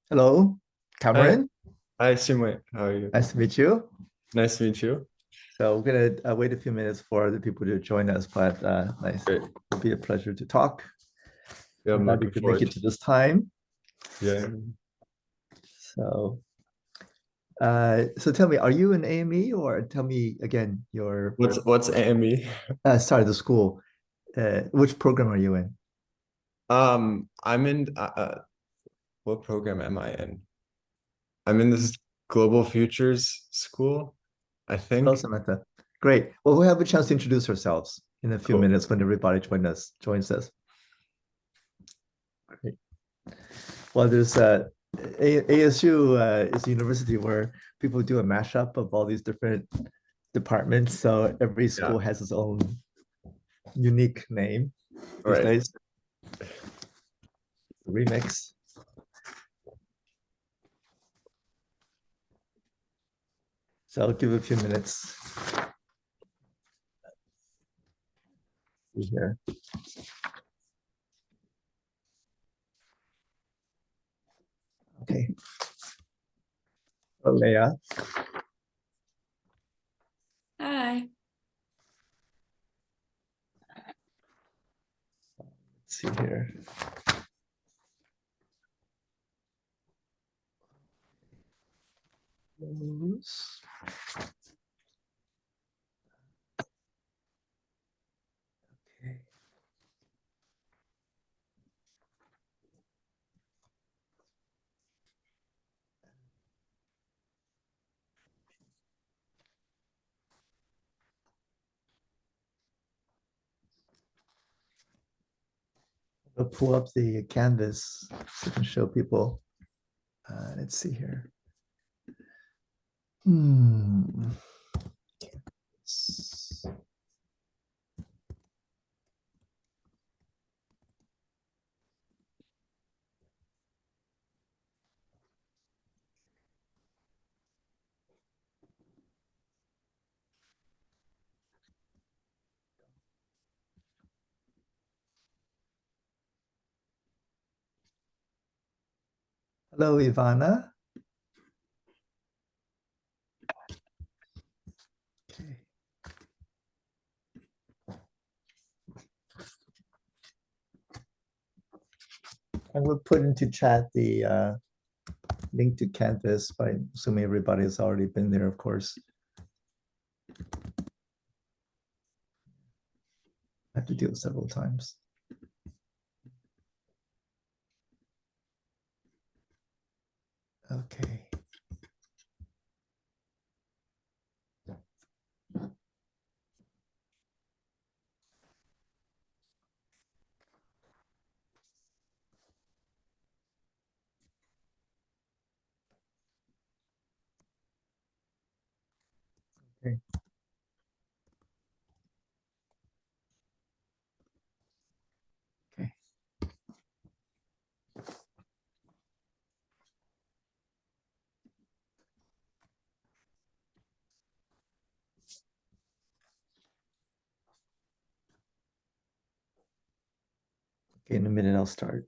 Hello, Hi, Cameron. hi, Xin Wei. How are you? Nice to meet you. Nice to meet you. So we're gonna wait a few minutes for the people to join us, but nice. Great. It'll be a pleasure to talk. Yeah, I'm I'm glad we looking could make forward it to to this time. yeah. So tell me, are you an AME or tell me again your What's AME? sorry, the school. Which program are you in? I'm in what program am I in? I'm in this Global Futures school, I Hello, think. Samantha. Great. Well, we'll have a chance to introduce ourselves in a few Cool. minutes when everybody joins us. Great. Well, there's ASU is a university where people do a mashup of all these different departments. So every Yeah. school has its own unique name All these right. days. Remix. So I'll give a few minutes here. Okay. Oh, Leah. Hi. Let's see here. Close. Okay. I'll pull up the canvas so I can show people. Let's see here. Hmm. Hello, Ivana. Okay. I will put into chat the link to Canvas, by assuming everybody has already been there, of course. I have to do it several times. Okay. Okay. Okay. Okay, in a minute I'll start.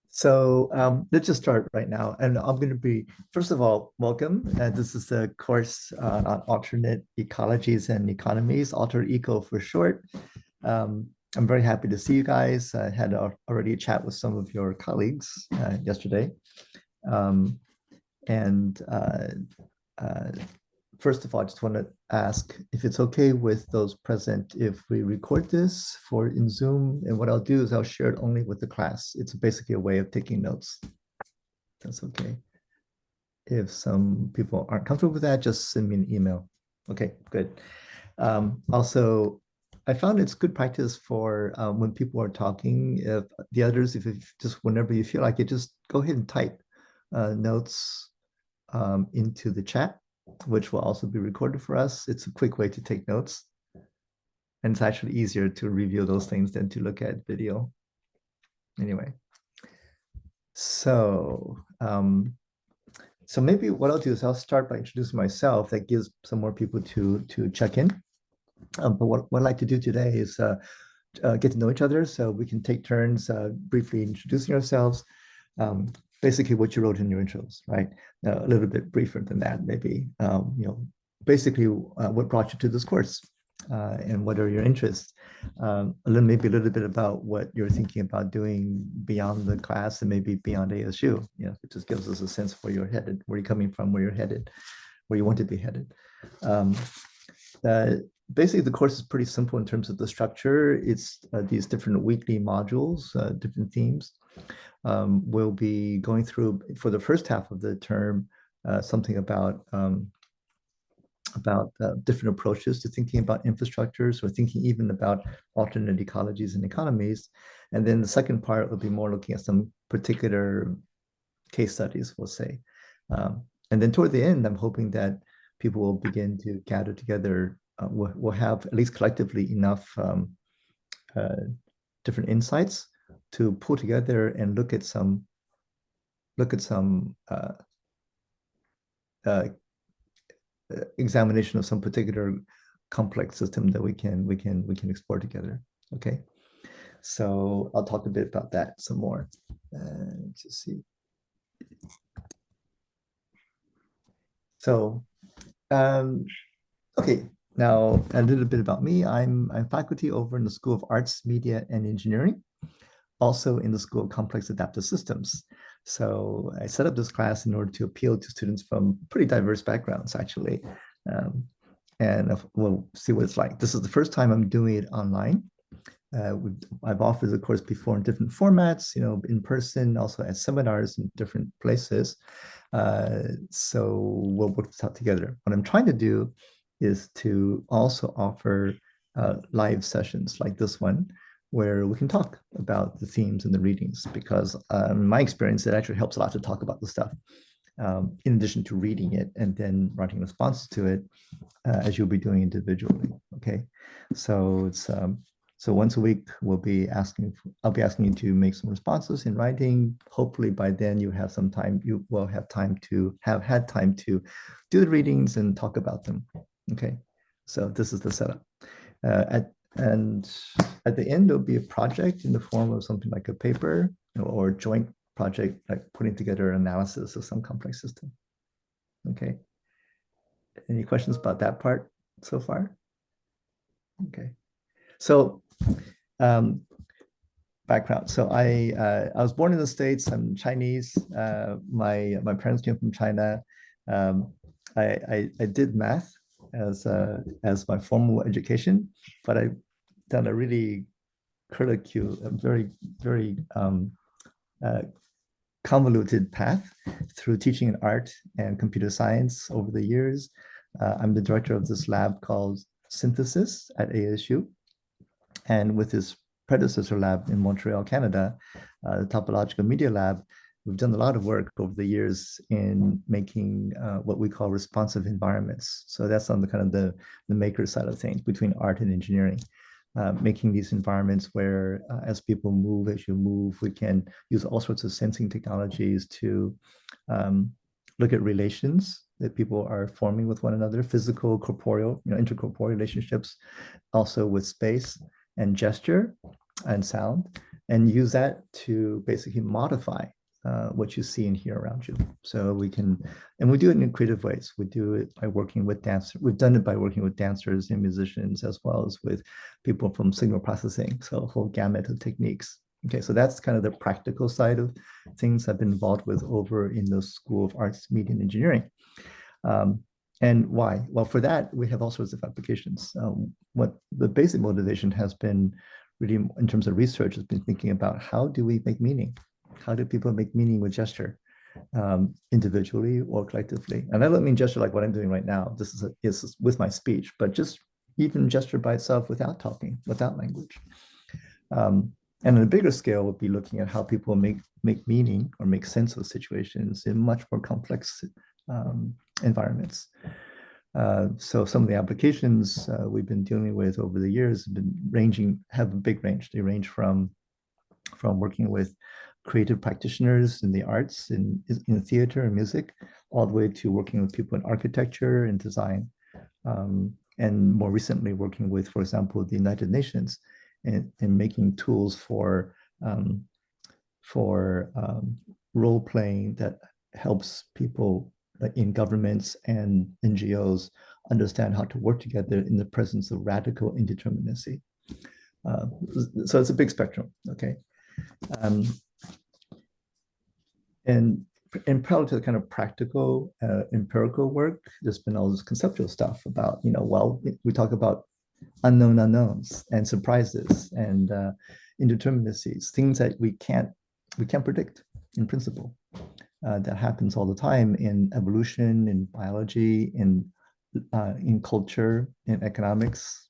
So let's just start right now. And I'm going to be, first of all, welcome. This is a course on alternate ecologies and economies, alter eco for short. I'm very happy to see you guys. I had already a chat with some of your colleagues yesterday. Um, and first of all, I just want to ask if it's okay with those present if we record this for in Zoom. And what I'll do is I'll share it only with the class. It's basically a way of taking notes. That's okay. If some people aren't comfortable with that, just send me an email. Okay, good. Also, I found it's good practice for when people are talking, if the others, if just whenever you feel like it, just go ahead and type notes into the chat, which will also be recorded for us. It's a quick way to take notes. And it's actually easier to review those things than to look at video. Anyway. So, so maybe what I'll do is I'll start by introducing myself. That gives some more people to check in. But what I'd like to do today is get to know each other, so we can take turns briefly introducing ourselves. Basically, what you wrote in your intros, right? A little bit briefer than that, maybe. Basically, what brought you to this course, and what are your interests? Maybe a little bit about what you're thinking about doing beyond the class and maybe beyond ASU. It just gives us a sense of where you're headed, where you're coming from, where you're headed, where you want to be headed. Basically, the course is pretty simple in terms of the structure. It's these different weekly modules, different themes. We'll be going through, for the first half of the term, something about different approaches to thinking about infrastructures, or thinking even about alternate ecologies and economies. And then the second part will be more looking at some particular case studies, we'll say. And then toward the end, I'm hoping that people will begin to gather together. We'll have, at least collectively, enough different insights to pull together and look at some examination of some particular complex system that we can explore together. Okay, so I'll talk a bit about that some more. Let's just see. So, okay, now a little bit about me. I'm faculty over in the School of Arts, Media, and Engineering, also in the School of Complex Adaptive Systems. So I set up this class in order to appeal to students from pretty diverse backgrounds, actually. And we'll see what it's like. This is the first time I'm doing it online. I've offered the course before in different formats, in person, also at seminars in different places. So we'll work this out together. What I'm trying to do is to also offer live sessions like this one, where we can talk about the themes and the readings, because in my experience, it actually helps a lot to talk about the stuff, in addition to reading it and then writing responses to it, as you'll be doing individually. Okay, so it's so once a week I'll be asking you to make some responses in writing. Hopefully by then you have some time. You will have had time to do the readings and talk about them. Okay, so this is the setup. And at the end, there'll be a project in the form of something like a paper or a joint project, like putting together an analysis of some complex system. Okay. Any questions about that part so far? Okay. So, background. So I was born in the States. I'm Chinese. My parents came from China. I did math as my formal education, but I've done a really very convoluted path through teaching in art and computer science over the years. I'm the director of this lab called Synthesis at ASU, and with his predecessor lab in Montreal, Canada, the Topological Media Lab, we've done a lot of work over the years in making what we call responsive environments. So that's on the kind of the maker side of things, between art and engineering. Making these environments where as people move, as you move, we can use all sorts of sensing technologies to look at relations that people are forming with one another, physical, corporeal, intercorporeal relationships, also with space and gesture and sound, and use that to basically modify what you see and hear around you. So we can, and we do it in creative ways. We do it by working with dancers. We've done it by working with dancers and musicians, as well as with people from signal processing. So a whole gamut of techniques. Okay, so that's kind of the practical side of things I've been involved with over in the School of Arts, Media, and Engineering. And why? Well, for that, we have all sorts of applications. What the basic motivation has been really, in terms of research, has been thinking about how do we make meaning? How do people make meaning with gesture, individually or collectively? And I don't mean gesture like what I'm doing right now. This is with my speech, but just even gesture by itself without talking, without language. And on a bigger scale, we'll be looking at how people make meaning or make sense of situations in much more complex environments. So some of the applications we've been dealing with over the years have a big range. They range from from working with creative practitioners in the arts, in theater and music, all the way to working with people in architecture and design. And more recently working with, for example, the United Nations and making tools for role playing that helps people in governments and NGOs understand how to work together in the presence of radical indeterminacy. So it's a big spectrum, okay? And parallel to the kind of practical, empirical work, there's been all this conceptual stuff about, well, we talk about unknown unknowns and surprises and indeterminacies, things that we can't predict in principle. That happens all the time in evolution, in biology, in culture, in economics,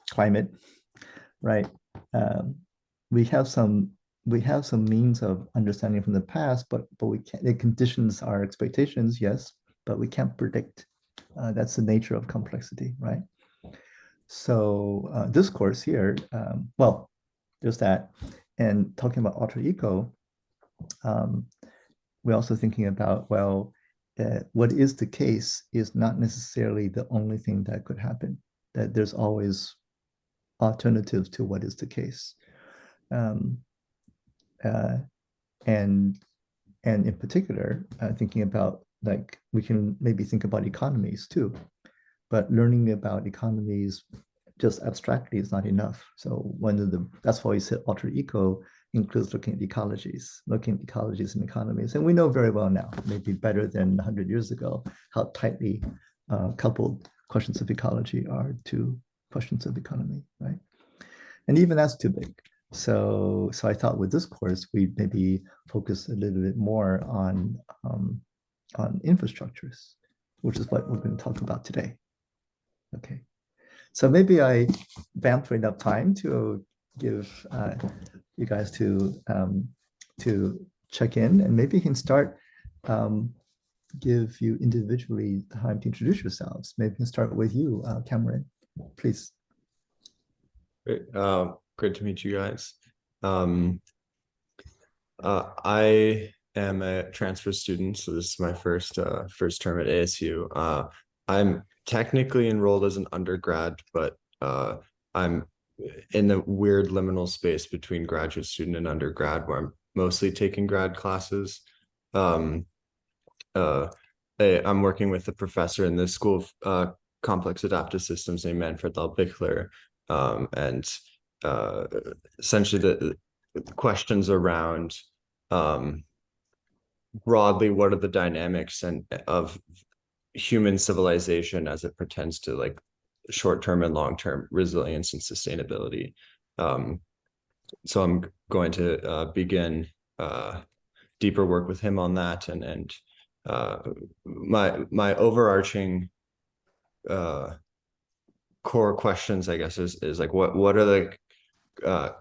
climate, right? We have some means of understanding from the past, but we can't. It conditions our expectations, yes, but we can't predict. That's the nature of complexity, right? So this course here, well, there's that, and talking about alter ego. We're also thinking about, well, what is the case is not necessarily the only thing that could happen. That there's always alternatives to what is the case. And in particular, thinking about, like, we can maybe think about economies too, but learning about economies just abstractly is not enough. So that's why we said alter ego includes looking at ecologies and economies. And we know very well now, maybe better than 100 years ago, how tightly coupled questions of ecology are to questions of economy, right? And even that's too big. So I thought with this course, we'd maybe focus a little bit more on infrastructures, which is what we're going to talk about today. Okay. So maybe I vamped for enough time to give you guys to check in, and maybe you can start, give you individually time to introduce yourselves. Maybe we can start with you, Cameron, please. Great. Great to meet you guys. I am a transfer student, so this is my first term at ASU. I'm technically enrolled as an undergrad, but I'm in the weird liminal space between graduate student and undergrad, where I'm mostly taking grad classes. I'm working with a professor in the School of Complex Adaptive Systems named Manfred L. Bichler, and essentially the questions around broadly what are the dynamics of human civilization as it pertains to like short-term and long-term resilience and sustainability. So I'm going to begin deeper work with him on that, and my overarching core questions, I guess, is like what are the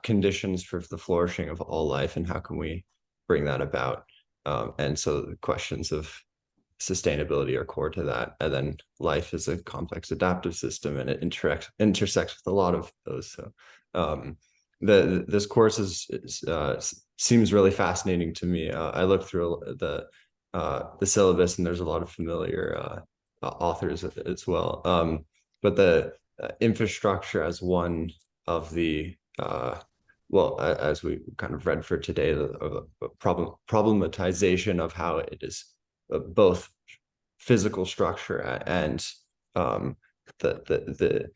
conditions for the flourishing of all life, and how can we bring that about? And so the questions of sustainability are core to that. And then life is a complex adaptive system, and it intersects with a lot of those. So this course seems really fascinating to me. I looked through the syllabus, and there's a lot of familiar authors as well. But the infrastructure as one of the well, as we kind of read for today, the problematization of how it is both physical structure and the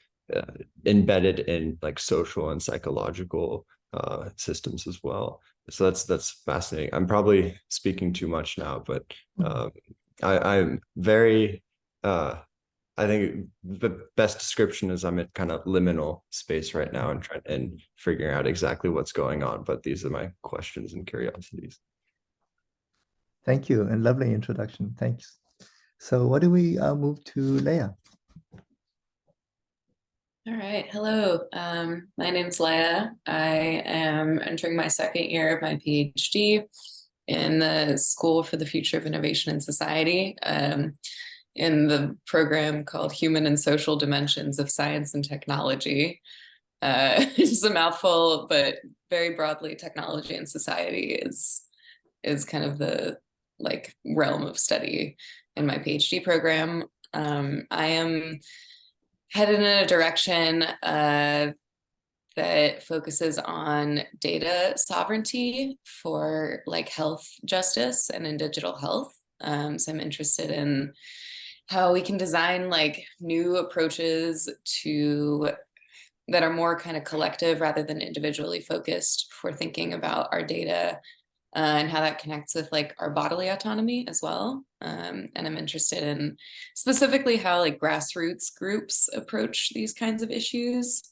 embedded in like social and psychological systems as well. So that's fascinating. I'm probably speaking too much now, but I'm very I think the best description is I'm in kind of liminal space right now and figuring out exactly what's going on. But these are my questions and curiosities. Thank you, and lovely introduction. Thanks. So what do we move to Leah? All right. Hello. My name's Leah. I am entering my second year of my PhD in the School for the Future of Innovation and Society, in the program called Human and Social Dimensions of Science and Technology. It's a mouthful, but very broadly, technology and society is kind of the like realm of study in my PhD program. I am headed in a direction that focuses on data sovereignty for like health justice and in digital health. So I'm interested in how we can design like new approaches to that are more kind of collective rather than individually focused for thinking about our data and how that connects with like our bodily autonomy as well. And I'm interested in specifically how like grassroots groups approach these kinds of issues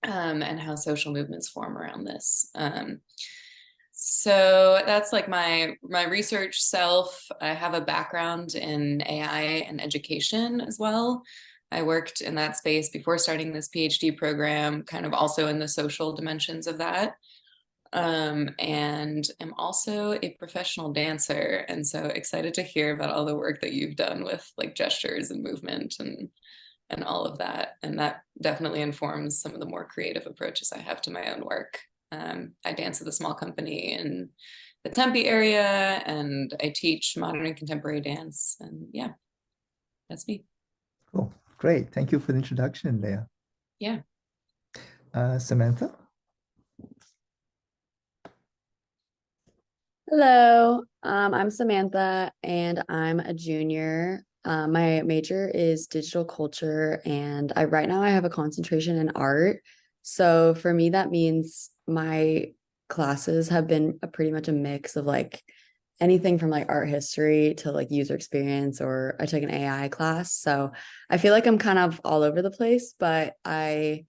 and how social movements form around this. So that's like my research self. I have a background in AI and education as well. I worked in that space before starting this PhD program, kind of also in the social dimensions of that. And I'm also a professional dancer, and so excited to hear about all the work that you've done with like gestures and movement and all of that. And that definitely informs some of the more creative approaches I have to my own work. I dance at a small company in the Tempe area, and I teach modern and contemporary dance. And yeah, that's me. Cool. Great. Thank you for the introduction, Leah. Yeah. Samantha? Hello, I'm Samantha and I'm a junior. My major is digital culture and right now I have a concentration in art. So for me, that means my classes have been pretty much a mix of like anything from like art history to like user experience, or I took an AI class. So I feel like I'm kind of all over the place, but I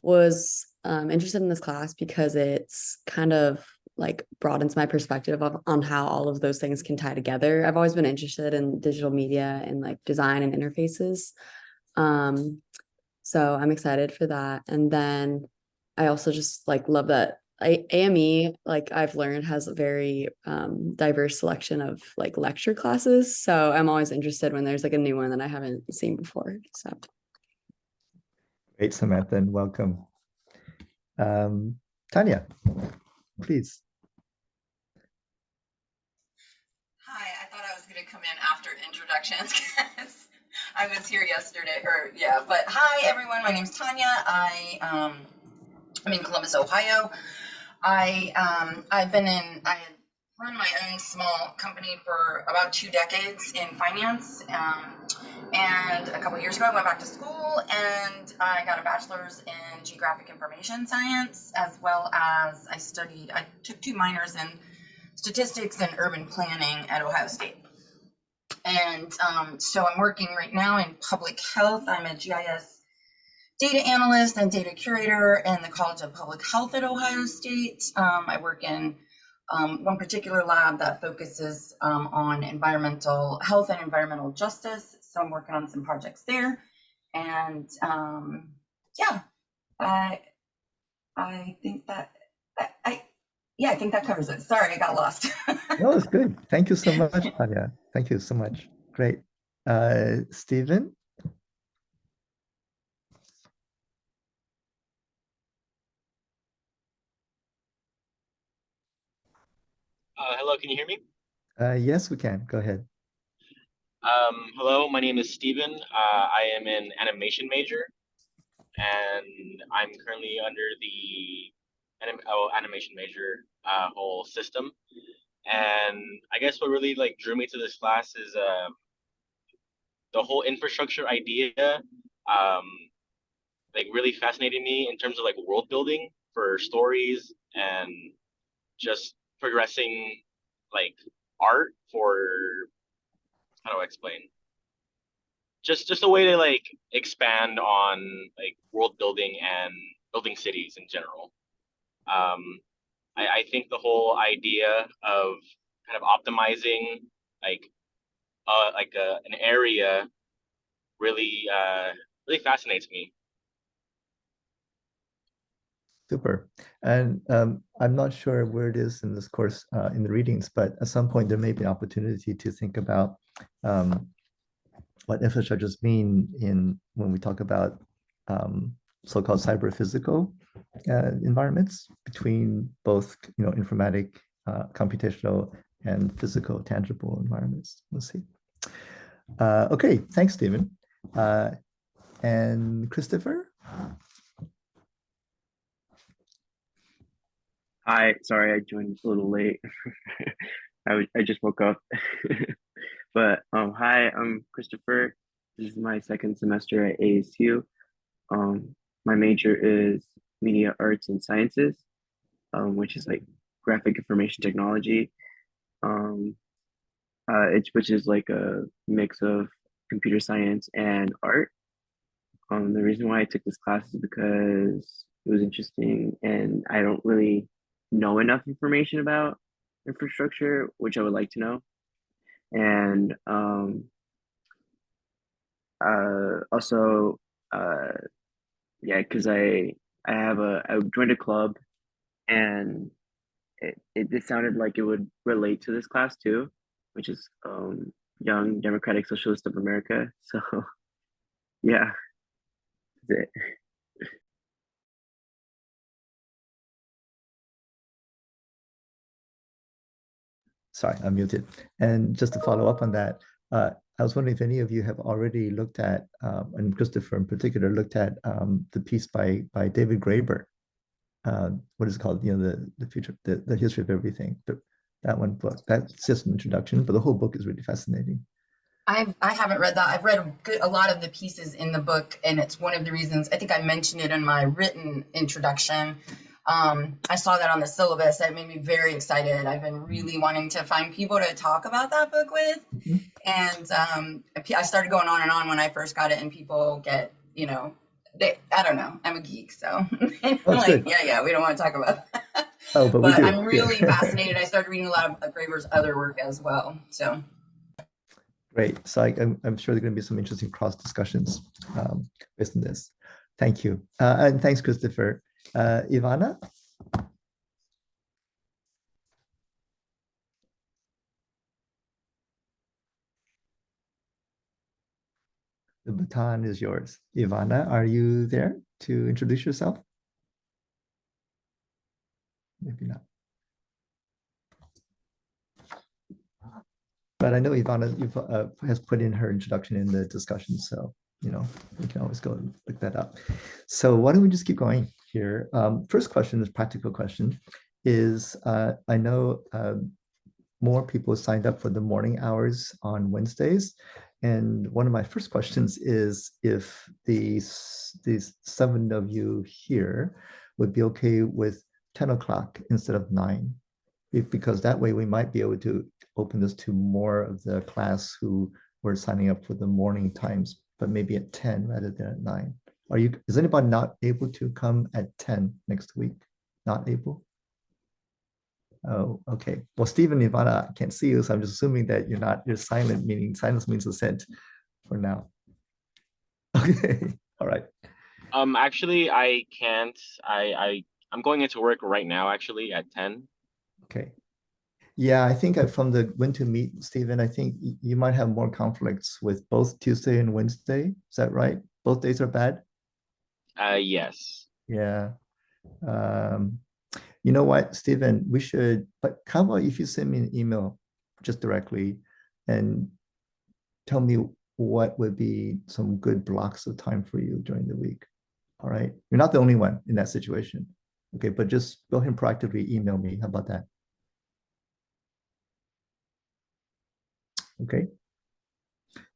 was interested in this class because it's kind of like broadens my perspective on how all of those things can tie together. I've always been interested in digital media and like design and interfaces. So I'm excited for that. And then I also just like love that AME, like I've learned, has a very diverse selection of like lecture classes. So I'm always interested when there's like a new one that I haven't seen before. So Great, Samantha, and welcome. Tanya, please. Hi, I thought I was going to come in after introductions because I was here yesterday, or yeah, but hi everyone, my name's Tanya. I'm in Columbus, Ohio. I had run my own small company for about 2 decades in finance. And a couple years ago, I went back to school and I got a bachelor's in geographic information science, as well as I took 2 minors in statistics and urban planning at Ohio State. And so I'm working right now in public health. I'm a GIS data analyst and data curator in the College of Public Health at Ohio State. I work in one particular lab that focuses on environmental health and environmental justice. So I'm working on some projects there. And yeah, I think that I think that covers it. Sorry, I got lost. No, it's good. Thank you so much, Tanya. Thank you so much. Great. Stephen? Hello, can you hear me? Yes, we can. Go ahead. Hello, my name is Steven. I am an animation major, and I'm currently under the animation major whole system. And I guess what really like drew me to this class is the whole infrastructure idea. Like really fascinated me in terms of like world building for stories and just progressing like art for, how do I explain? Just a way to like expand on like world building and building cities in general. I think the whole idea of kind of optimizing like an area really really fascinates me. Super. And I'm not sure where it is in this course, in the readings, but at some point there may be an opportunity to think about what infrastructures mean when we talk about so-called cyber-physical environments between both, informatic, computational, and physical, tangible environments. We'll see. Okay, thanks, Stephen. And Christopher? Hi, sorry, I joined a little late. I just woke up. But hi, I'm Christopher. This is my second semester at ASU. My major is media arts and sciences, which is like graphic information technology. Which is like a mix of computer science and art. The reason why I took this class is because it was interesting and I don't really know enough information about infrastructure, which I would like to know. And also, yeah, because I joined a club and it sounded like it would relate to this class too, which is Young Democratic Socialist of America. So yeah, that's it. Sorry, I'm muted. And just to follow up on that, I was wondering if any of you have already looked at, and Christopher in particular, looked at the piece by David Graeber. What is it called? The future, the history of everything. That one book. That's just an introduction, but the whole book is really fascinating. I haven't read that. I've read a lot of the pieces in the book, and it's one of the reasons, I think I mentioned it in my written introduction. I saw that on the syllabus. That made me very excited. I've been really wanting to find people to talk about that book with. And I started going on and on when I first got it, and people get, I don't know. I'm a geek, so like, yeah, we don't want to talk about that. Oh, but we do. I'm really fascinated. I started reading a lot of Graeber's other work as well. So great. So I'm sure there are going to be some interesting cross discussions based on this. Thank you. And thanks, Christopher. Ivana? The baton is yours. Ivana, are you there to introduce yourself? Maybe not. But I know Ivana has put in her introduction in the discussion, so we can always go and look that up. So why don't we just keep going here? First question, this practical question, is I know more people signed up for the morning hours on Wednesdays. And one of my first questions is if these 7 of you here would be okay with 10 o'clock instead of 9, because that way we might be able to open this to more of the class who were signing up for the morning times, but maybe at 10 rather than at 9. Is anybody not able to come at 10 next week? Not able? Oh, okay. Well, Stephen, Ivana, I can't see you, so I'm just assuming that you're silent, meaning silence means assent for now. Okay, all right. Actually, I can't. I'm going into work right now, actually, at 10. Okay. Yeah, I think from the when to meet, Stephen, I think you might have more conflicts with both Tuesday and Wednesday. Is that right? Both days are bad? Yes. Yeah. You know what, Stephen, but how about if you send me an email just directly and tell me what would be some good blocks of time for you during the week. All right. You're not the only one in that situation. Okay, but just go ahead and proactively email me. How about that? Okay.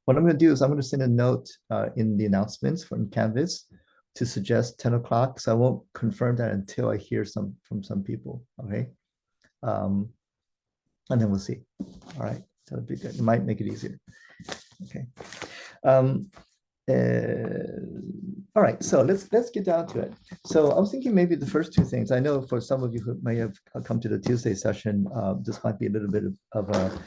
What I'm going to do is I'm going to send a note in the announcements from Canvas to suggest 10 o'clock. So I won't confirm that until I hear from some people. Okay. And then we'll see. All right. So it'll be good. It might make it easier. Okay. All right, so let's get down to it. So I was thinking maybe the first 2 things. I know for some of you who may have come to the Tuesday session, this might be a little bit of a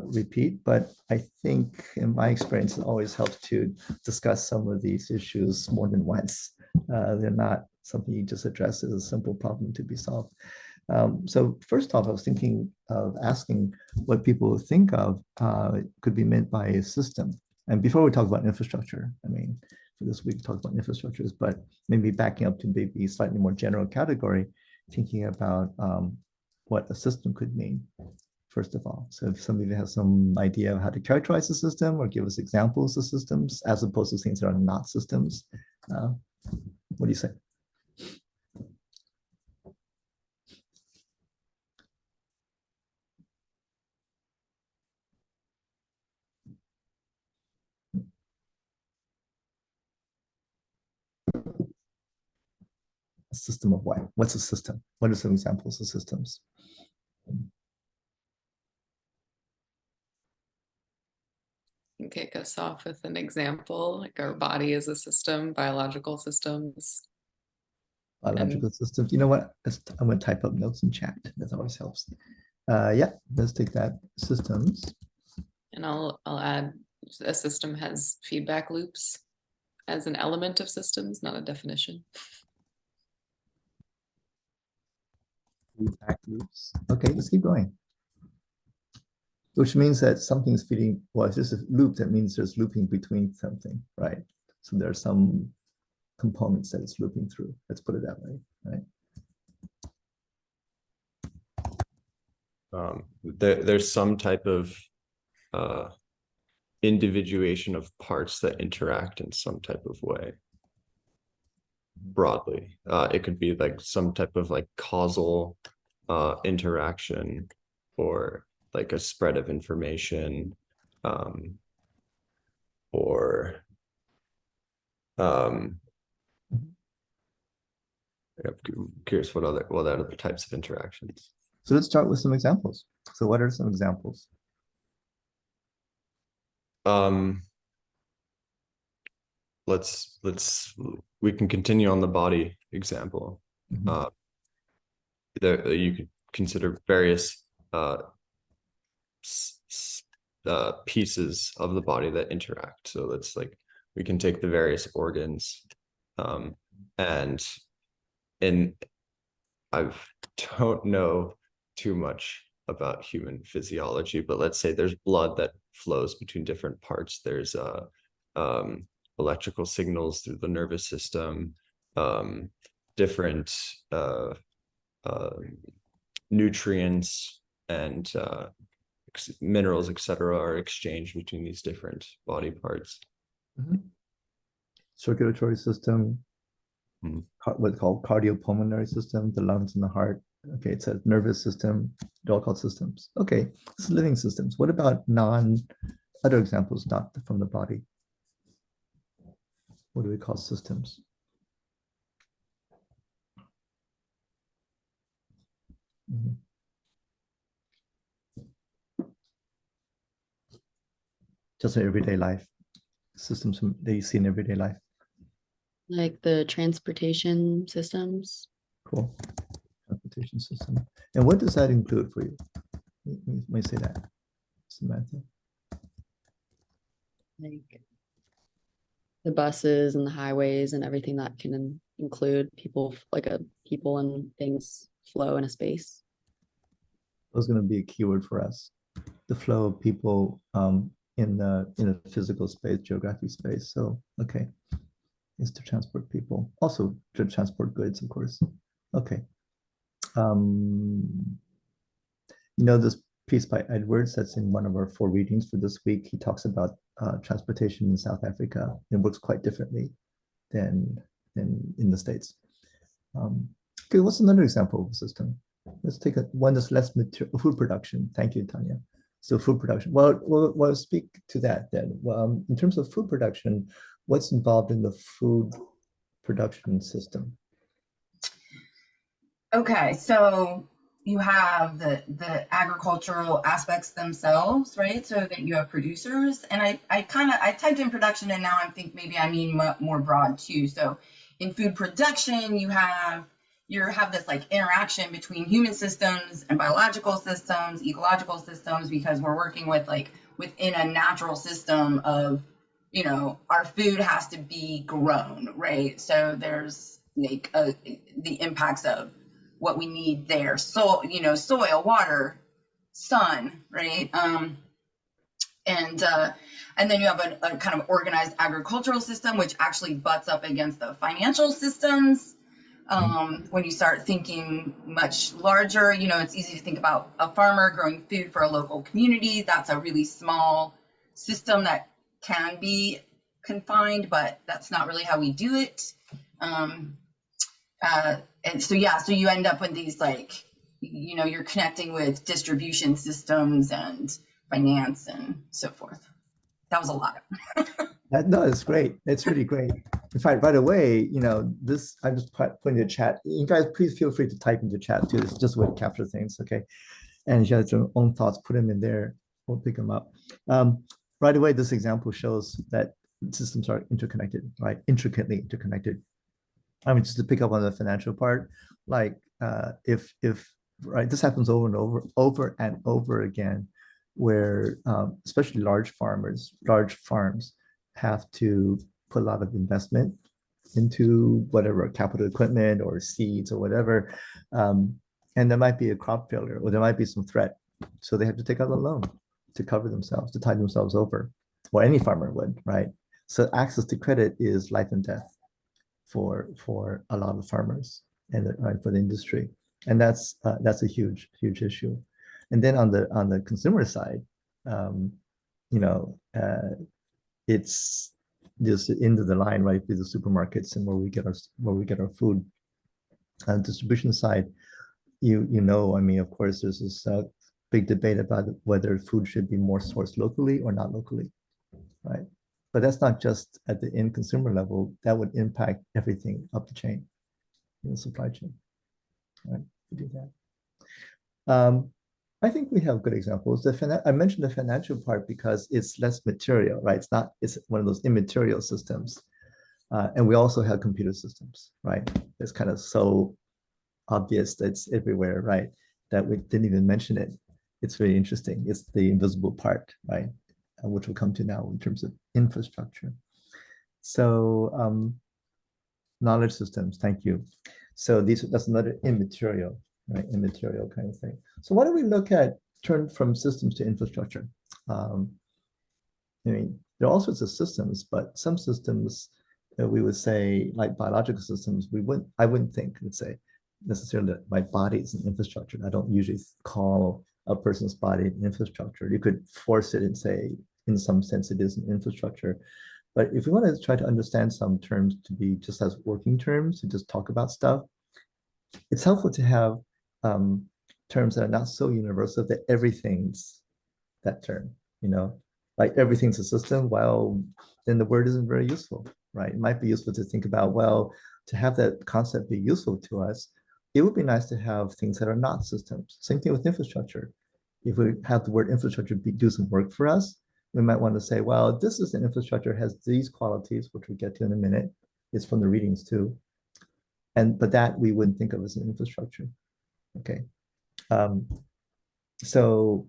repeat, but I think in my experience, it always helps to discuss some of these issues more than once. They're not something you just address as a simple problem to be solved. So first off, I was thinking of asking what people think of could be meant by a system. And before we talk about infrastructure, I mean, for this week, talk about infrastructures, but maybe backing up to maybe slightly more general category, thinking about what a system could mean, first of all. So if somebody has some idea of how to characterize a system or give us examples of systems, as opposed to things that are not systems, what do you say? A system of what? What's a system? What are some examples of systems? Kick us off with an example, like our body is a system, biological systems. Biological systems. You know what? I'm going to type up notes in chat. That always helps. Yeah, let's take that. Systems. And I'll add a system has feedback loops as an element of systems, not a definition. Feedback loops. Okay, let's keep going. Which means that something's feeding, well, if there's a loop, that means there's looping between something, right? So there are some components that it's looping through. Let's put it that way, right? There's some type of individuation of parts that interact in some type of way. Broadly, it could be like some type of like causal interaction, or like a spread of information, or I'm curious what other types of interactions. So let's start with some examples. So what are some examples? We can continue on the body example. Mhm. You could consider various pieces of the body that interact. So that's like, we can take the various organs, and I don't know too much about human physiology, but let's say there's blood that flows between different parts. There's electrical signals through the nervous system, different nutrients and minerals, etc., are exchanged between these different body parts. Mhm. Circulatory system, what's called cardiopulmonary system, the lungs and the heart. Okay, it says nervous system, they're all called systems. Okay, this is living systems. What about other examples not from the body? What do we call systems? Mhm. Just in everyday life, systems that you see in everyday life. Like the transportation systems. Cool. Transportation system. And what does that include for you? Let me say that, Samantha. Like the buses and the highways and everything that can include people, like people and things flow in a space. That was going to be a keyword for us. The flow of people in a physical space, geographic space. So, okay, is to transport people. Also to transport goods, of course. Okay. This piece by Edwards that's in one of our 4 readings for this week, he talks about transportation in South Africa. It works quite differently than in the States. Okay, what's another example of a system? Let's take one that's less material, food production. Thank you, Tanya. So food production. Well, we'll speak to that then. In terms of food production, what's involved in the food production system? Okay, so you have the agricultural aspects themselves, right? So that you have producers, and I typed in production, and now I think maybe I mean more broad too. So in food production, you have this like interaction between human systems and biological systems, ecological systems, because we're working with like within a natural system of, our food has to be grown, right? So there's like the impacts of what we need there. So, soil, water, sun, right? And then you have a kind of organized agricultural system, which actually butts up against the financial systems. When you start thinking much larger, you know, it's easy to think about a farmer growing food for a local community. That's a really small system that can be confined, but that's not really how we do it. And so, yeah, so you end up with these, like, you know, you're connecting with distribution systems and finance and so forth. That was a lot. No, it's great. It's really great. In fact, by the way, you know, this, I just put in the chat. You guys, please feel free to type into chat too. It's just a way to capture things, okay? And if you have your own thoughts, put them in there. We'll pick them up. Right away, this example shows that systems are interconnected, right? Intricately interconnected. I mean, just to pick up on the financial part, like if right, this happens over and over again, where especially large farms have to put a lot of investment into whatever capital equipment or seeds or whatever, and there might be a crop failure or there might be some threat, so they have to take out a loan to cover themselves, to tide themselves over, or any farmer would, right? So access to credit is life and death for a lot of farmers and for the industry, and that's a huge issue. And then on the consumer side, you know, it's just the end of the line, right? With the supermarkets and where we get our food. On the distribution side, you know, I mean, of course, there's this big debate about whether food should be more sourced locally or not locally, right? But that's not just at the end consumer level. That would impact everything up the chain, in the supply chain, right? To do that. I think we have good examples. I mentioned the financial part because it's less material, right? It's one of those immaterial systems. And we also have computer systems, right? It's kind of so obvious that it's everywhere, right? That we didn't even mention it. It's very interesting. It's the invisible part, right? Which we'll come to now in terms of infrastructure. So knowledge systems, thank you. So that's another immaterial, right? Immaterial kind of thing. So why don't we look at turn from systems to infrastructure? I mean, there are all sorts of systems, but some systems that we would say, like biological systems, I wouldn't think, let's say, necessarily that my body is an infrastructure. I don't usually call a person's body an infrastructure. You could force it and say, in some sense, it is an infrastructure. But if we want to try to understand some terms to be just as working terms, to just talk about stuff, it's helpful to have terms that are not so universal that everything's that term, you know, like everything's a system. Well, then the word isn't very useful, right? It might be useful to think about, well, to have that concept be useful to us, it would be nice to have things that are not systems. Same thing with infrastructure. If we have the word infrastructure do some work for us, we might want to say, well, this is an infrastructure, has these qualities, which we'll get to in a minute. It's from the readings too. But that we wouldn't think of as an infrastructure. Okay. So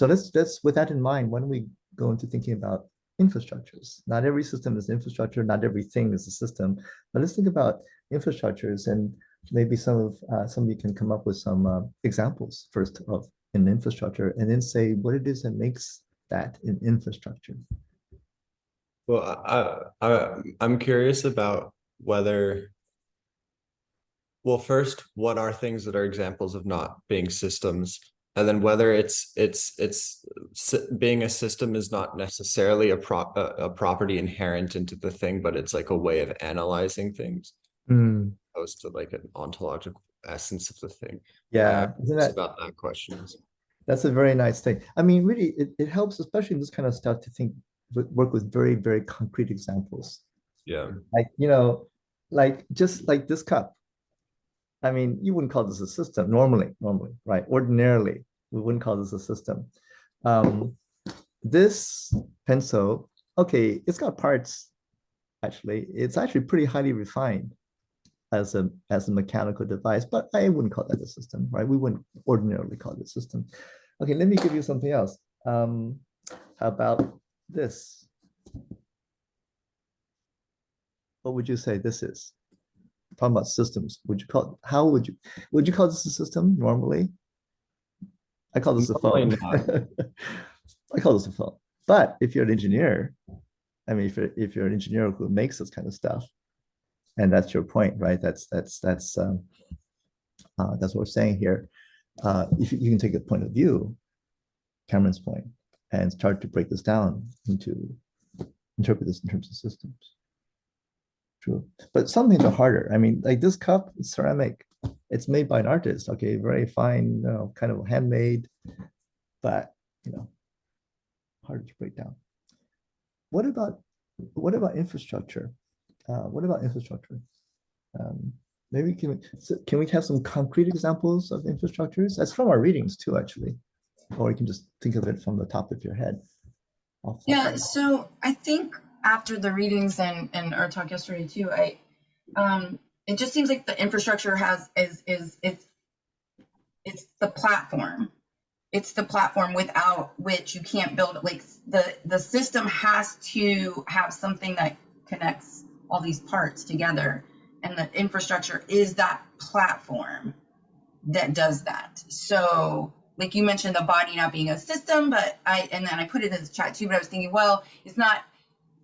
let's with that in mind, when we go into thinking about infrastructures, not every system is infrastructure, not everything is a system, but let's think about infrastructures, and maybe some of you can come up with some examples first of an infrastructure, and then say what it is that makes that an infrastructure. Well, I'm curious about whether, well, first, what are things that are examples of not being systems? And then whether it's being a system is not necessarily a property inherent into the thing, but it's like a way of analyzing things, opposed to like an ontological essence of the thing. Yeah, about that question. That's a very nice thing. I mean, really, it helps, especially in this kind of stuff, to work with very, very concrete examples. Yeah. Like, you know, like just like this cup. I mean, you wouldn't call this a system normally, right? Ordinarily, we wouldn't call this a system. This pencil, okay, it's got parts, actually. It's actually pretty highly refined as a mechanical device, but I wouldn't call that a system, right? We wouldn't ordinarily call it a system. Okay, let me give you something else. How about this? What would you say this is? Talking about systems, would you call this a system normally? I call this a phone. I call this a phone. But if you're an engineer, I mean, if you're an engineer who makes this kind of stuff, and that's your point, right? That's what we're saying here. If you can take a point of view, Cameron's point, and start to break this down into interpret this in terms of systems. True, but some things are harder. I mean, like this cup, it's ceramic. It's made by an artist. Okay, very fine, kind of handmade, but harder to break down. What about infrastructure? What about infrastructure? Maybe can we have some concrete examples of infrastructures? That's from our readings too, actually, or you can just think of it from the top of your head. Yeah. So I think after the readings and our talk yesterday too, it just seems like the infrastructure it's the platform. It's the platform without which you can't build it. Like the system has to have something that connects all these parts together. And the infrastructure is that platform that does that. So like you mentioned the body not being a system, but then I put it in the chat too, but I was thinking, well, it's not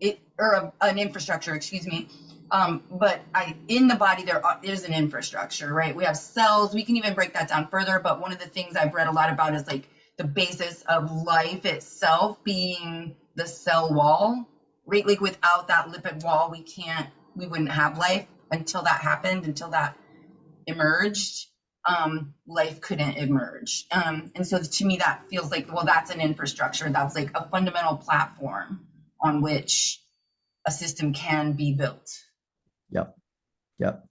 an infrastructure, excuse me. But in the body, there is an infrastructure, right? We have cells. We can even break that down further. But one of the things I've read a lot about is like the basis of life itself being the cell wall, right? Like without that lipid wall, we wouldn't have life until that happened, until that emerged. Life couldn't emerge. And so to me, that feels like, well, that's an infrastructure. That's like a fundamental platform on which a system can be built. Yep. Yep.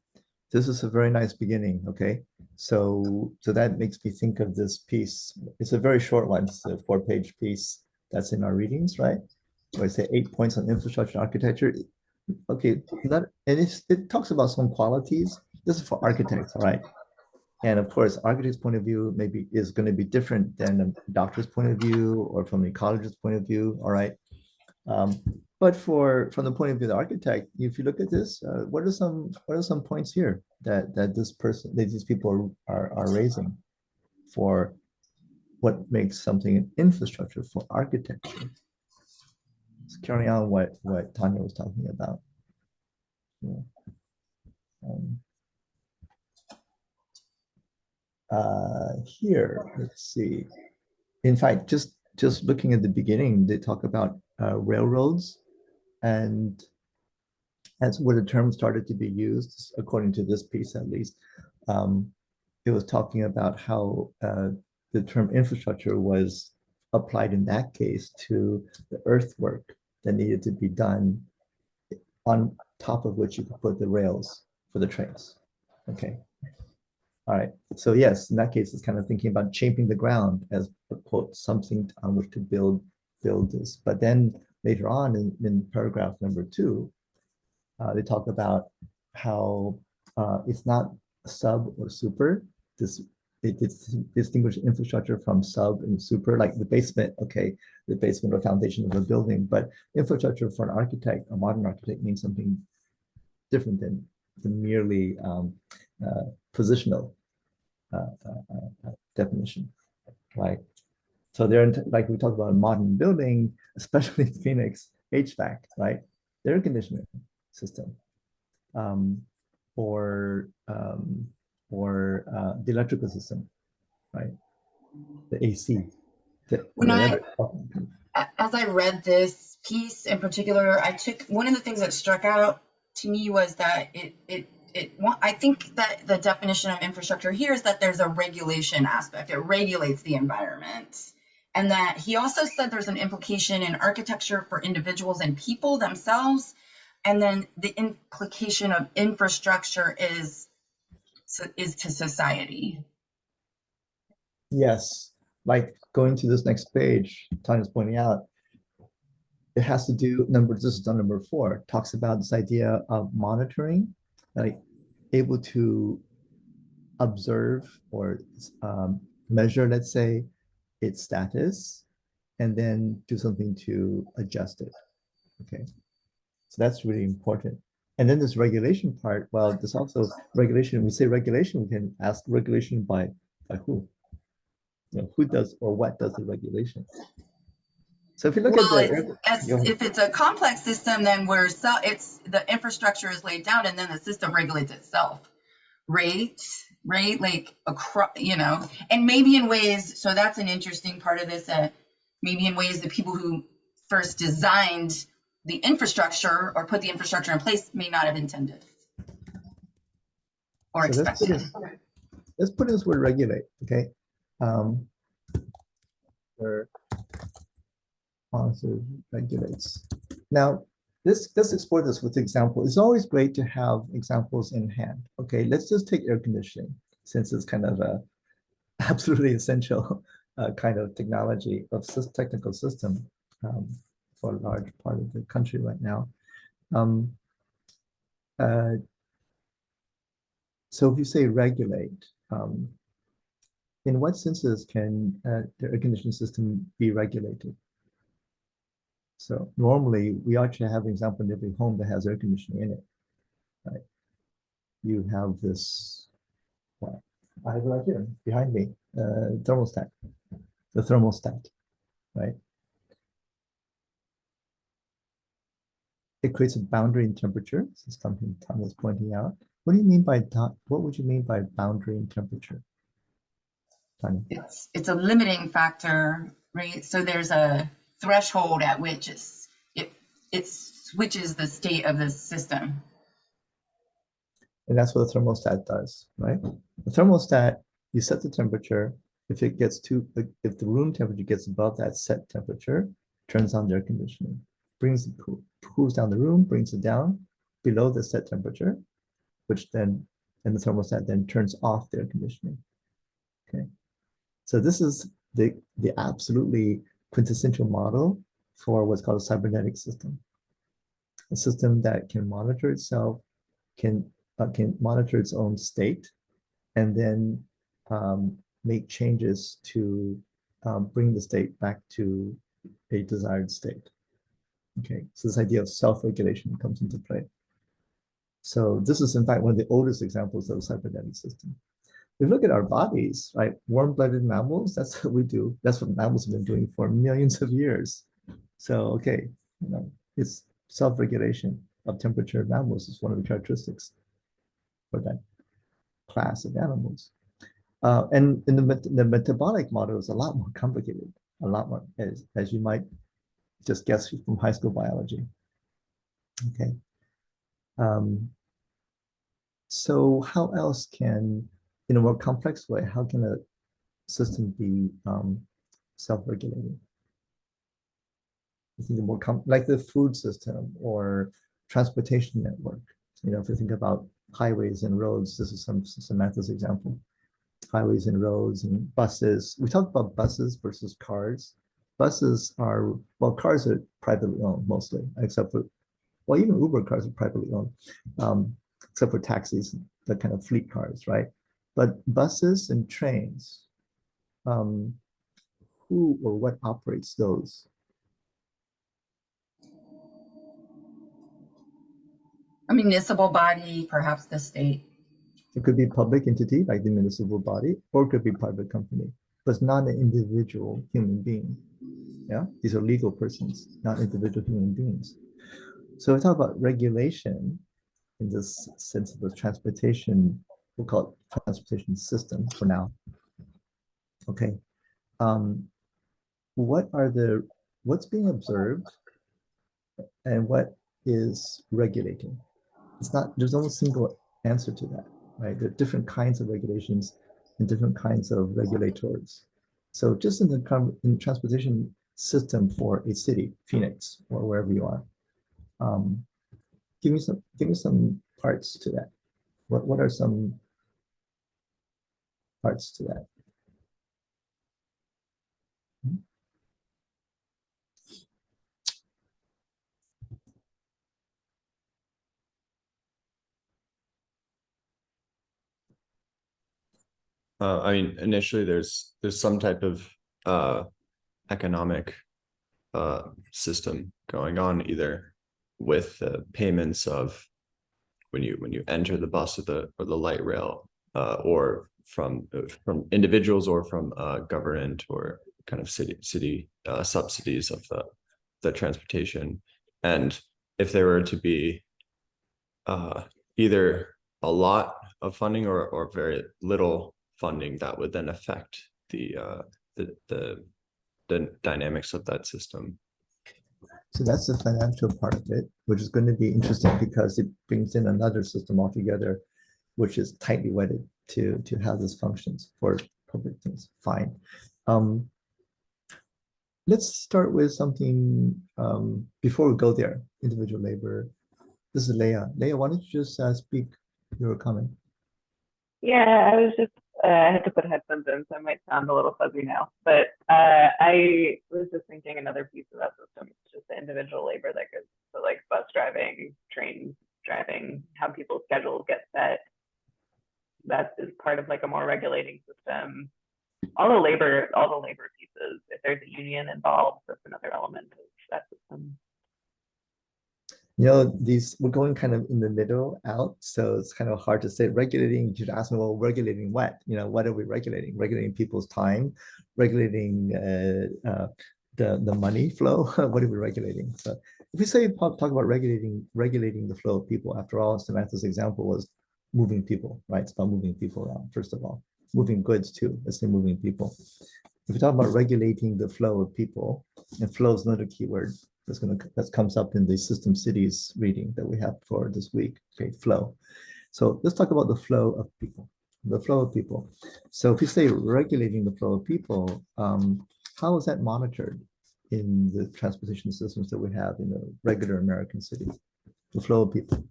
This is a very nice beginning. Okay. So that makes me think of this piece. It's a very short one. It's a 4-page piece that's in our readings, right? Where I say 8 points on infrastructure architecture. Okay. And it talks about some qualities. This is for architects, all right? And of course, architect's point of view maybe is going to be different than a doctor's point of view or from an ecologist's point of view, all right? But from the point of view of the architect, if you look at this, what are some points here that these people are raising for what makes something an infrastructure for architecture? Let's carry on what Tanya was talking about. Here, let's see. In fact, just looking at the beginning, they talk about railroads, and that's where the term started to be used, according to this piece at least. It was talking about how the term infrastructure was applied in that case to the earthwork that needed to be done on top of which you could put the rails for the trains. Okay. All right. So yes, in that case, it's kind of thinking about shaping the ground as a quote, something on which to build this. But then later on in paragraph number 2, they talk about how it's not sub or super. It distinguishes infrastructure from sub and super, like the basement, okay, the basement or foundation of a building. But infrastructure for an architect, a modern architect, means something different than merely positional definition, right? So they're like we talked about a modern building, especially in Phoenix, HVAC, right? The air conditioning system, or the electrical system, right? The AC. As I read this piece in particular, one of the things that struck out to me was that I think that the definition of infrastructure here is that there's a regulation aspect. It regulates the environment. And that he also said there's an implication in architecture for individuals and people themselves. And then the implication of infrastructure is to society. Yes, like going to this next page, Tanya's pointing out, it has to do, this is on number 4, talks about this idea of monitoring, like able to observe or measure, let's say, its status, and then do something to adjust it. Okay, so that's really important. And then this regulation part, well, there's also regulation. We say regulation, we can ask regulation by who? Who does or what does the regulation? So if you look Well, at the, go ahead. if it's a complex system, then it's the infrastructure is laid down, and then the system regulates itself, right? Right, like across, and maybe in ways. So that's an interesting part of this. Maybe in ways the people who first designed the infrastructure or put the infrastructure in place may not have intended or So expected. let's put in this word regulate, okay? Where policy regulates. Now, let's explore this with example. It's always great to have examples in hand. Okay, let's just take air conditioning, since it's kind of a absolutely essential kind of technology of technical system for a large part of the country right now. So if you say regulate, in what senses can the air conditioning system be regulated? So normally we actually have an example in every home that has air conditioning in it, right? You have this, well, I have it right here behind me, thermostat, the thermostat, right? It creates a boundary in temperature. This is something Tom was pointing out. What do you mean by what would you mean by boundary in temperature? Tanya? It's a limiting factor, right? So there's a threshold at which it switches the state of the system. And that's what the thermostat does, right? The thermostat, you set the temperature. If it gets if the room temperature gets above that set temperature, turns on the air conditioning, cools down the room, brings it down below the set temperature, which then, and the thermostat then turns off the air conditioning. Okay, so this is the absolutely quintessential model for what's called a cybernetic system, a system that can monitor itself, can monitor its own state, and then make changes to bring the state back to a desired state. Okay, so this idea of self-regulation comes into play. So this is in fact one of the oldest examples of a cybernetic system. If you look at our bodies, right, warm-blooded mammals, that's what we do. That's what mammals have been doing for millions of years. So, okay, it's self-regulation of temperature of mammals is one of the characteristics for that class of animals. And in the metabolic model is a lot more complicated, a lot more, as you might just guess from high school biology. Okay. So how else can, in a more complex way, how can a system be self-regulating? I think more like the food system or transportation network. If you think about highways and roads, this is Samantha's example. Highways and roads and buses. We talked about buses versus cars. Buses are, well, cars are privately owned mostly, except for, well, even Uber cars are privately owned, except for taxis, the kind of fleet cars, right? But buses and trains, who or what operates those? A municipal body, perhaps the state. It could be public entity like the municipal body, or it could be private company, but it's not an individual human being. Yeah, these are legal persons, not individual human beings. So we talk about regulation in this sense of the transportation, we'll call it transportation system for now. Okay. What's being observed and what is regulating? There's no single answer to that, right? There are different kinds of regulations and different kinds of regulators. So just in the transportation system for a city, Phoenix, or wherever you are, give me some parts to that. What are some parts to that? I mean, initially there's some type of economic system going on, either with payments of when you enter the bus or the light rail, or from individuals or from government or kind of city subsidies of the transportation. And if there were to be either a lot of funding or very little funding, that would then affect the dynamics of that system. So that's the financial part of it, which is going to be interesting because it brings in another system altogether, which is tightly wedded to how this functions for public things. Fine. Let's start with something before we go there. Individual labor. This is Leah. Leah, why don't you just speak your comment? Yeah, I was just, I had to put headphones in, so I might sound a little fuzzy now. But I was just thinking another piece of that system is just the individual labor that goes to like bus driving, train driving, how people's schedules get set. That is part of like a more regulating system. All the labor pieces, if there's a union involved, that's another element of that system. You know, we're going kind of in the middle out, so it's kind of hard to say. Regulating, you should ask me, well, regulating what? You know, what are we regulating? Regulating people's time, regulating the money flow. What are we regulating? So if we say talk about regulating the flow of people, after all, Samantha's example was moving people, right? It's about moving people around, first of all. Moving goods too, let's say moving people. If we talk about regulating the flow of people, and flow is another keyword that comes up in the system cities reading that we have for this week. Okay, flow. So let's talk about the flow of people. The flow of people. So if we say regulating the flow of people, how is that monitored in the transportation systems that we have in the regular American cities? The flow of people.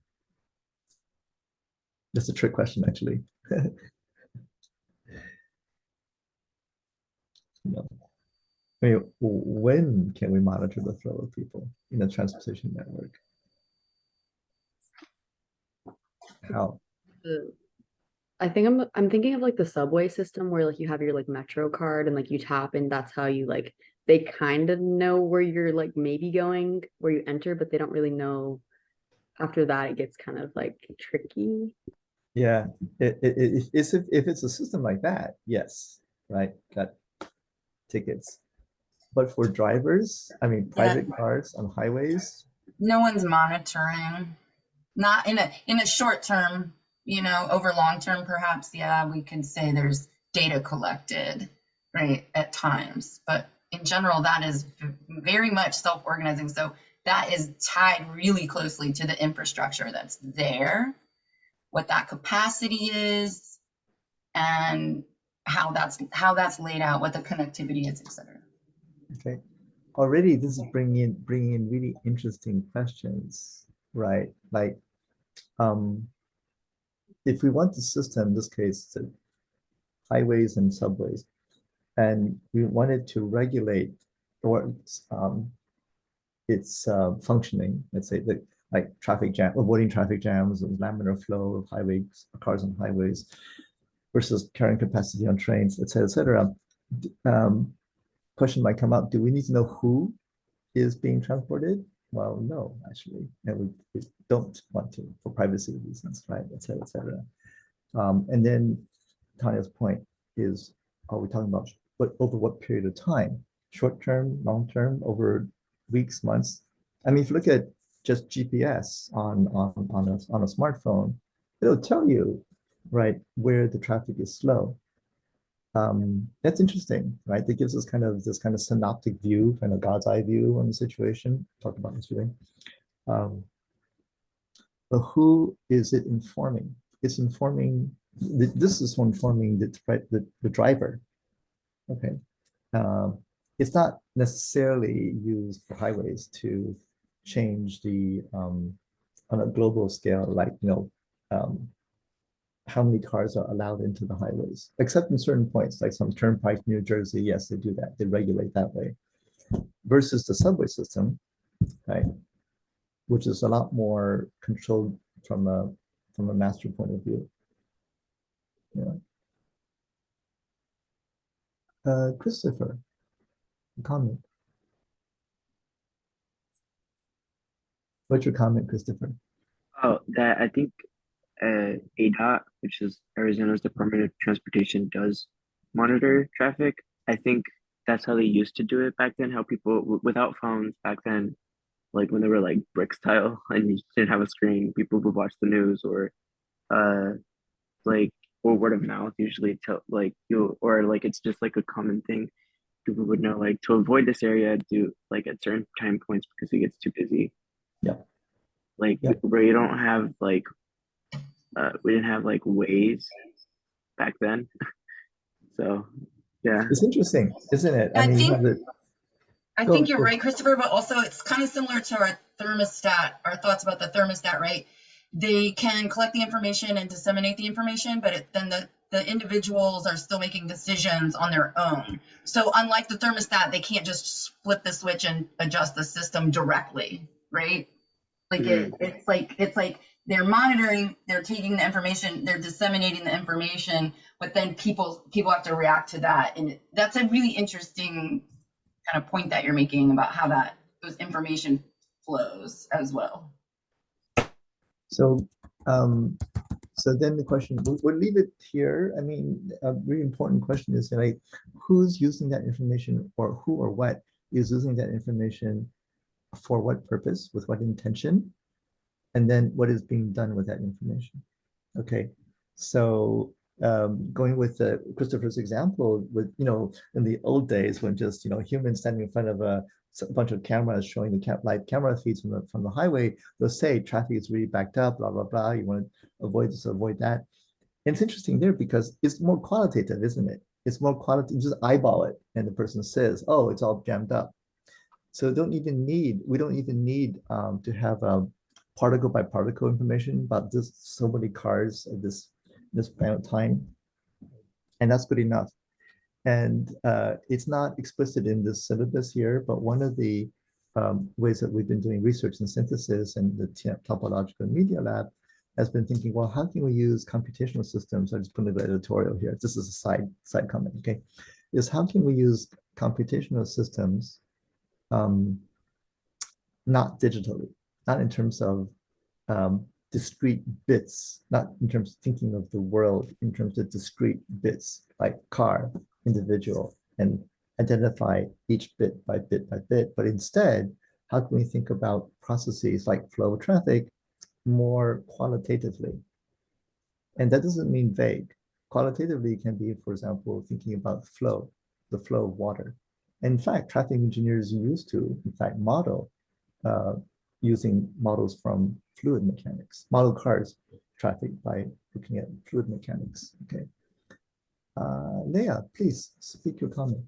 That's a trick question, actually. No. I mean, when can we monitor the flow of people in a transportation network? How? I think I'm thinking of like the subway system where like you have your like Metro card and like you tap and that's how you like they kind of know where you're like maybe going, where you enter, but they don't really know. After that, it gets kind of like tricky. Yeah, if it's a system like that, yes, right, got tickets. But for drivers, I mean, private cars on highways, No one's monitoring. Not in a short term, you know, over long term, perhaps, yeah, we could say there's data collected, right, at times. But in general, that is very much self-organizing. So that is tied really closely to the infrastructure that's there, what that capacity is, and how that's laid out, what the connectivity is, et cetera. okay. Already, this is bringing in really interesting questions, right? Like, if we want the system, in this case, the highways and subways, and we wanted to regulate or its functioning, let's say that like traffic jam, avoiding traffic jams and laminar flow of highways, cars on highways versus carrying capacity on trains, et cetera. Question might come up, do we need to know who is being transported? Well, no, actually, and we don't want to for privacy reasons, right, et cetera. And then Tanya's point is, are we talking about over what period of time? Short term, long term, over weeks, months? I mean, if you look at just GPS on a smartphone, it'll tell you, right, where the traffic is slow. That's interesting, right? That gives us this kind of synoptic view, kind of God's eye view on the situation. Talked about yesterday. But who is it informing? It's informing. This is informing the driver. Okay, it's not necessarily used for highways to change the on a global scale, like how many cars are allowed into the highways, except in certain points, like some turnpike, New Jersey. Yes, they do that. They regulate that way. Versus the subway system, right, which is a lot more controlled from a master point of view. Yeah. Christopher, comment. What's your comment, Christopher? Oh, that I think ADOT, which is Arizona's Department of Transportation, does monitor traffic. I think that's how they used to do it back then. How people without phones back then, like when they were like brick style and you didn't have a screen, people would watch the news or uh like or word of mouth usually tell like you or like it's just like a common thing. People would know like to avoid this area, do like at certain time points because it gets too busy. Yeah. Like Yeah. where you don't have like we didn't have like ways back then. So yeah. It's interesting, isn't it? I mean, you think have the I go, think you're go. right, Christopher, but also it's kind of similar to our thermostat, our thoughts about the thermostat, right? They can collect the information and disseminate the information, but then the individuals are still making decisions on their own. So unlike the thermostat, they can't just flip the switch and adjust the system directly, right? Like it's like they're monitoring, they're taking the information, they're disseminating the information, but then people have to react to that. And that's a really interesting kind of point that you're making about how those information flows as well. So, so then the question, we'll leave it here. I mean, a really important question is like, who's using that information, or who or what is using that information for what purpose, with what intention, and then what is being done with that information. Okay, so going with Christopher's example, with in the old days when just humans standing in front of a bunch of cameras showing the live camera feeds from the highway, they'll say traffic is really backed up, blah blah blah. You want to avoid this, avoid that. And it's interesting there because it's more qualitative, isn't it? It's more qualitative. Just eyeball it, and the person says, "Oh, it's all jammed up." So we don't even need to have a particle by particle information about this so many cars at this span of time, and that's good enough. And it's not explicit in this syllabus here, but one of the ways that we've been doing research and synthesis and the topological media lab has been thinking, well, how can we use computational systems? I just put an editorial here. This is a side comment, okay? Is how can we use computational systems not digitally, not in terms of discrete bits, not in terms of thinking of the world in terms of discrete bits like car, individual, and identify each bit by bit by bit, but instead, how can we think about processes like flow of traffic more qualitatively? And that doesn't mean vague. Qualitatively can be, for example, thinking about flow, the flow of water. And in fact, traffic engineers used to, in fact, model using models from fluid mechanics, model cars traffic by looking at fluid mechanics. Okay. Leah, please speak your comment.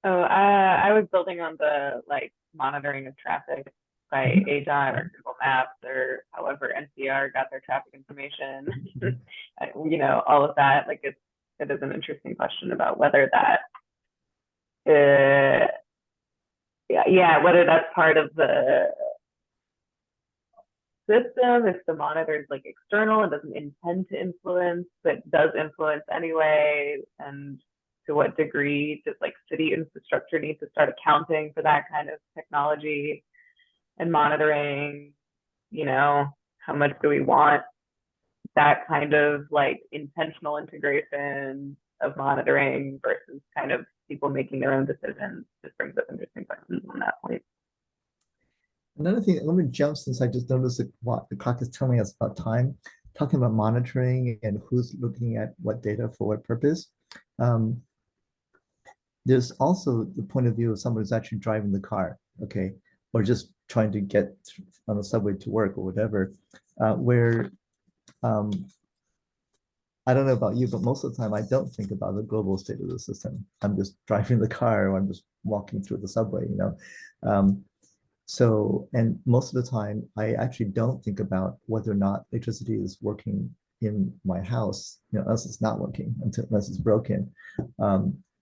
Oh, I was building on the monitoring of traffic by adot or Google Maps or however NCR got their traffic information. All of that. Like it is an interesting question about whether that whether that's part of the system, if the monitor is external and doesn't intend to influence, but does influence anyway, and to what degree does city infrastructure need to start accounting for that kind of technology and monitoring? How much do we want that kind of intentional integration of monitoring versus kind of people making their own decisions? Just brings up interesting questions on that point. Another thing, let me jump since I just noticed what the clock is telling us about time, talking about monitoring and who's looking at what data for what purpose. There's also the point of view of someone who's actually driving the car, okay, or just trying to get on the subway to work or whatever, where I don't know about you, but most of the time I don't think about the global state of the system. I'm just driving the car or I'm just walking through the subway, So, and most of the time I actually don't think about whether or not electricity is working in my house, unless it's not working, unless it's broken.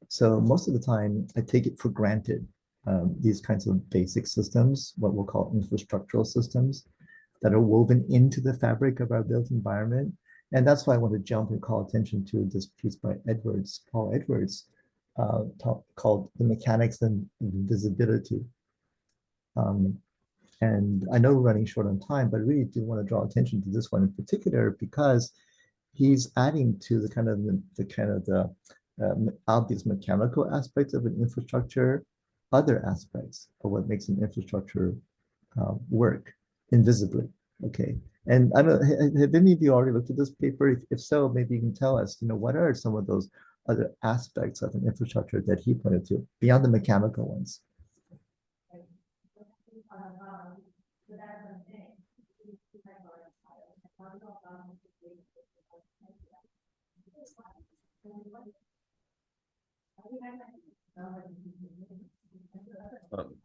So most of the time I take it for granted, these kinds of basic systems, what we'll call infrastructural systems that are woven into the fabric of our built environment. And that's why I want to jump and call attention to this piece by Paul Edwards, called The Mechanics and Visibility. And I know we're running short on time, but I really do want to draw attention to this one in particular because he's adding to the obvious mechanical aspects of an infrastructure, other aspects of what makes an infrastructure work invisibly. Okay. And I don't know, have any of you already looked at this paper? If so, maybe you can tell us, what are some of those other aspects of an infrastructure that he pointed to beyond the mechanical ones?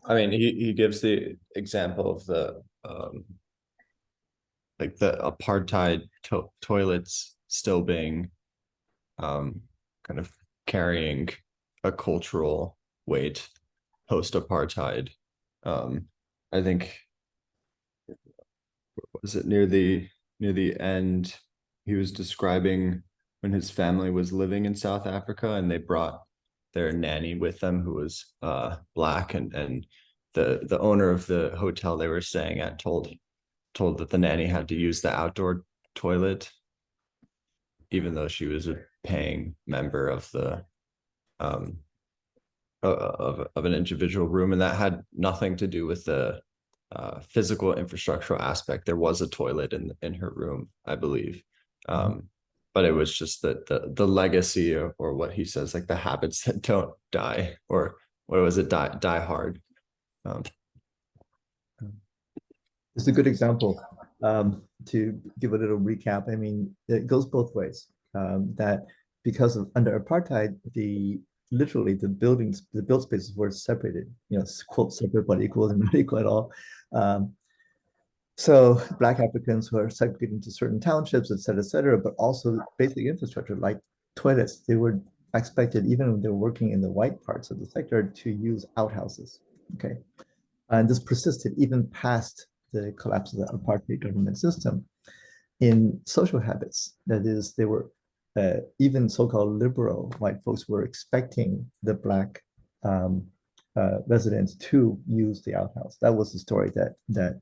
I mean, he gives the example of the like the apartheid toilets still being kind of carrying a cultural weight post-apartheid. I think, was it near the end, he was describing when his family was living in South Africa and they brought their nanny with them who was black, and the owner of the hotel they were staying at told that the nanny had to use the outdoor toilet even though she was a paying member of the of an individual room, and that had nothing to do with the physical infrastructural aspect. There was a toilet in her room, I believe, but it was just that the legacy or what he says, like the habits that don't die, or what was it, die hard. It's a good example. To give a little recap, I mean, it goes both ways. That because of under apartheid, literally the build spaces were separated, quote, separate but equal and not equal at all. So Black Africans were segregated into certain townships, et cetera, but also basic infrastructure like toilets. They were expected, even when they were working in the white parts of the sector, to use outhouses. Okay, and this persisted even past the collapse of the apartheid government system in social habits. That is, they were even so-called liberal white folks were expecting the Black residents to use the outhouse. That was the story that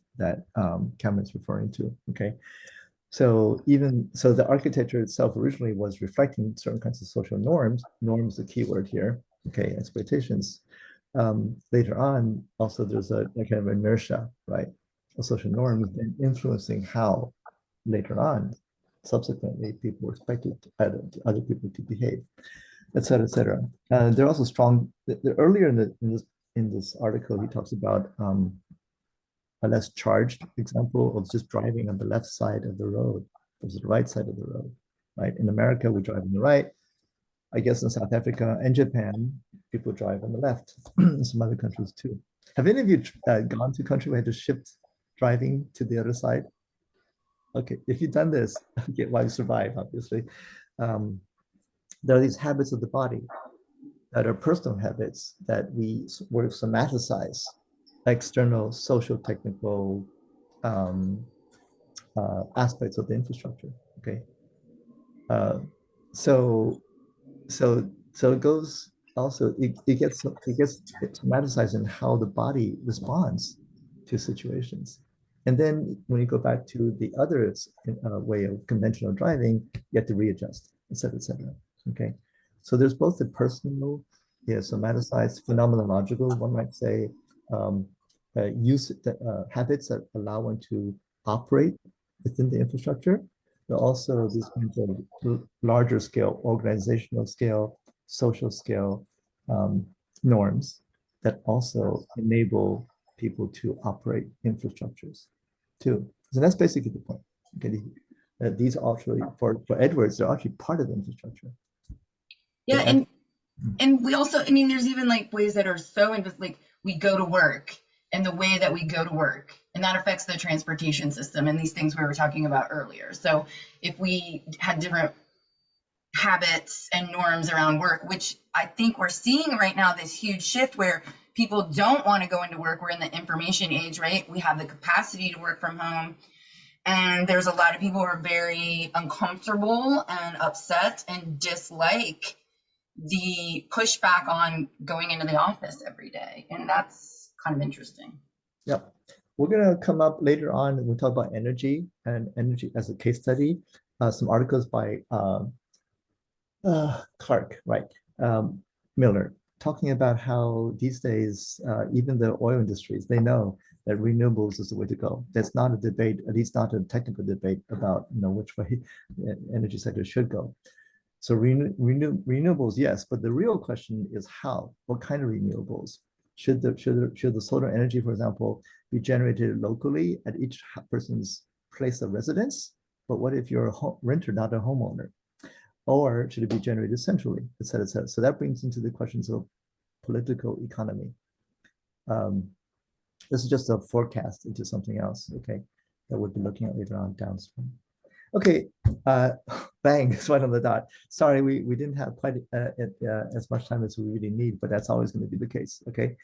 Cameron's referring to. Okay, so the architecture itself originally was reflecting certain kinds of social norms. Norms, the key word here. Okay, expectations. Later on, also there's a kind of inertia, right? Social norms and influencing how later on, subsequently, people were expected other people to behave, et cetera, et cetera. They're also strong. Earlier in this article, he talks about a less charged example of just driving on the left side of the road versus the right side of the road, right? In America, we drive on the right. I guess in South Africa and Japan, people drive on the left. In some other countries too. Have any of you gone to a country where you had to shift driving to the other side? Okay, if you've done this, okay, well, you survive, obviously. There are these habits of the body that are personal habits that we sort of somaticize external social technical aspects of the infrastructure. Okay, so it goes also. It gets somatized in how the body responds to situations. And then when you go back to the other way of conventional driving, you have to readjust, et cetera, et cetera. Okay, so there's both the personal, somaticized, phenomenological, one might say, habits that allow one to operate within the infrastructure, but also these kinds of larger scale, organizational scale, social scale norms that also enable people to operate infrastructures too. So that's basically the point. Okay, these actually, for Edwards, they're actually part of the infrastructure. Yeah, and we also, I mean, there's even like ways that are so like we go to work and the way that we go to work, and that affects the transportation system and these things we were talking about earlier. So if we had different habits and norms around work, which I think we're seeing right now, this huge shift where people don't want to go into work. We're in the information age, right? We have the capacity to work from home. And there's a lot of people who are very uncomfortable and upset and dislike the pushback on going into the office every day. And that's kind of interesting. Yep. We're going to come up later on and we'll talk about energy and energy as a case study. Some articles by Clark, right? Miller, talking about how these days, even the oil industries, they know that renewables is the way to go. That's not a debate, at least not a technical debate about which way the energy sector should go. So renewables, yes, but the real question is how? What kind of renewables? Should the solar energy, for example, be generated locally at each person's place of residence? But what if you're a renter, not a homeowner? Or should it be generated centrally, et cetera, et cetera? So that brings into the questions of political economy. This is just a forecast into something else, okay, that we'll be looking at later on downstream. Okay, bang, it's right on the dot. Sorry, we didn't have quite as much time as we really need, but that's always going to be the case, okay?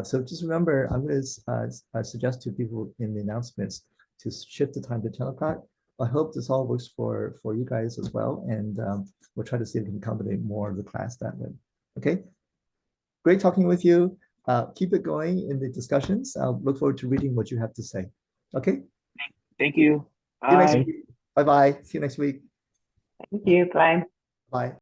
So just remember, I'm going to suggest to people in the announcements to shift the time to 10 o'clock. I hope this all works for you guys as well, and we'll try to see if we can accommodate more of the class that way, okay? Great talking with you. Keep it going in the discussions. I'll look forward to reading what you have to say, okay? Thank you. See you next Bye. week. Bye-bye. See you next week. Thank you. Bye. Bye.